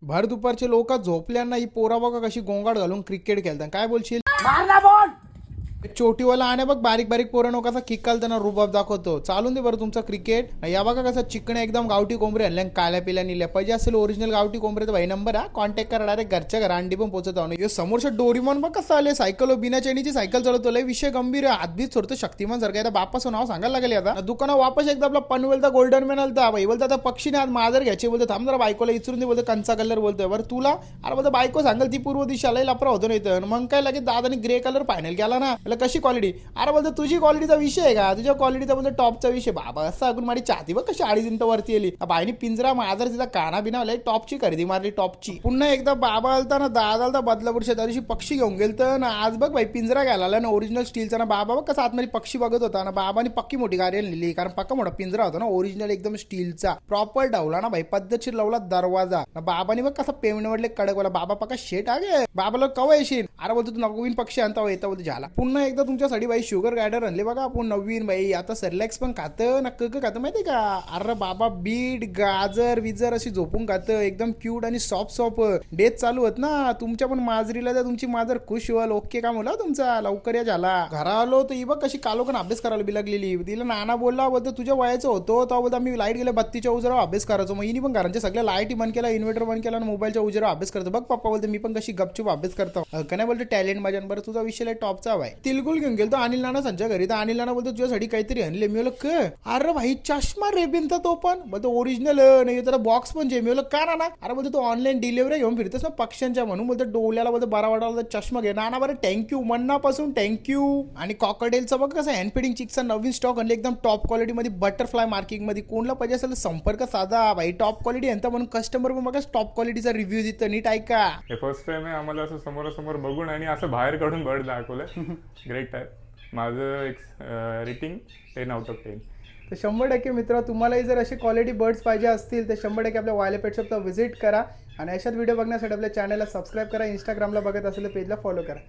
भर दुपारचे लोक झोपल्यांना ही पोरा बघा कशी गोंगाट घालून क्रिकेट खेळतात. काय बोलशील? चोटीवाला आणि बघ बारीक बारीक पोरांनो कसा किकाल त्यांना रुबाब दाखवतो. चालून दे बरं तुमचा क्रिकेट. या बघा कसं चिकणे एकदम गावठी कोंबरे आणल्या काल्या पिल्या निल्या. पाहिजे असेल ओरिजिनल गावठी कोंबरे तर भाई नंबर हा कॉन्टॅक्ट करा. डायरेक्ट घरच्या घर अंडी पण पोहोचत आहो. समोरच्या डोरीमॉन बघ कसं आले सायकल बिना चैनीची सायकल चालवतो. लय विषय गंभीर आहे. हातबीत सोडतो शक्तिमान सारखं. आता बापाचं नाव सांगायला लागले. आता दुकानात वापस एकदा आपला पनवेलचा गोल्डन मॅन आलता. भाई बोलता आता पक्षीने आज माजर घ्यायचे बोलतो. थांब जरा बायकोला इचरून दे बोलतो. कंचा कलर बोलतोय बरं तुला. अरे बोलतो बायको सांगाल ती पूर्व दिशाला लपरा होतो नाही. मग काय लगेच दादाने ग्रे कलर फायनल केला ना. कशी क्वालिटी. अरे बोलतो तुझी क्वालिटीचा विषय आहे का. तुझ्या क्वालिटीचा बोलतो टॉपचा विषय. बाबा असं अगून माझी छाती बघ कशी 2.5 इंच वरती आली. बाईने पिंजरा माजर तिचा काना बिना टॉपची खरेदी मारली टॉपची. पुन्हा एकदा बाबा आलता ना दादा आलता बदलापूरच्या त्या दिवशी पक्षी घेऊन गेलतं ना. आज बघ भाई पिंजरा घ्यायला ना ओरिजिनल स्टीलचा ना. बाबा बघ कसा आतमध्ये पक्षी बघत होता ना. बाबाने पक्की मोठी गाडी लिहिली कारण पक्का मोठा पिंजरा होता ना ओरिजिनल एकदम स्टीलचा. प्रॉपर डावला ना भाई पद्धतशीर लावला दरवाजा. बाबाने बघ कसा पेमणवडले कडकवाला. बाबा पक्का शेट आगे. बाबाला कवा येशील. अरे बोलतो तू नवीन पक्षी आणता येता बोलतो झाला. पुन्हा एकदा तुमच्यासाठी भाई शुगर गायडर आणले बघा आपण नवीन. भाई आता सरलॅक्स पण खातं ना खातं माहितीये का. अरे बाबा बीट गाजर विजर अशी झोपून खातं. एकदम क्यूट आणि सॉफ्ट डेट चालू होत ना. तुमच्या पण माजरीला तर तुमची माजर खुश व्हाल. ओके काम होला तुमचा लवकर या झाला. घरा आलो तर ही बघ कशी कालोखन अभ्यास करायला बिलगलेली. तिला नाना बोलला बोलतो तुझ्या वयाचं होतो तेव्हा बोलतो मी लाईट गेल्या बत्तीच्या उजेरावर अभ्यास करायचो. मग हिनी पण घरांच्या सगळ्या लाईटी बंद केला इन्व्हर्टर बंद केला आणि मोबाईलच्या उजेरावर अभ्यास करतो. बघ पप्पा बोलतो मी पण कशी गपचूप अभ्यास करतो. का नाही बोलतो टॅलेंट माझ्या. बरं तुझा विषय टॉपचा आहे. तिलगुल घेऊन गेलो अनिल नाना संजय घरी. तर अनिल नाना बोलतो तुझ्यासाठी काहीतरी आणले. मी बोललो क अरे भाई चष्मा रेबिनचा तो पण बोलतो ओरिजिनल नाही त्याला बॉक्स पण जे. मी बोललो का नाना. अरे बोलतो तू ऑनलाईन डिलिव्हरी घेऊन फिरतोस ना पक्ष्यांच्या म्हणून बोलतो डोल्याला बोलतो बरा वाटायला चष्मा घे. नाना बरं थँक्यू मनापासून थँक्यू. आणि कॉकटेलचा बघ कसं हँड फिडिंग चिकचा नवीन स्टॉक आणले एकदम टॉप क्वालिटी मध्ये बटरफ्लाय मार्किंग मध्ये. कोणला पाहिजे असेल संपर्क साधा. भाई टॉप क्वालिटी यांचा म्हणून कस्टमर पण बघा टॉप क्वालिटीचा रिव्ह्यू देतं. नीट ऐका. हे फर्स्ट टाइम आहे आम्हाला असं समोरासमोर बघून आणि असं बाहेर काढून बर्ड दाखवलं. ग्रेट आहे. माझं एक रेटिंग 10/10. तर 100% मित्र तुम्हालाही जर असे क्वालिटी बर्ड्स पाहिजे असतील तर 100% आपल्या वायले पेट शॉपला व्हिजिट करा. आणि अशाच व्हिडिओ बघण्यासाठी आपल्या चॅनलला सबस्क्राईब करा. इंस्टाग्रामला बघत असेल तर पेजला फॉलो करा.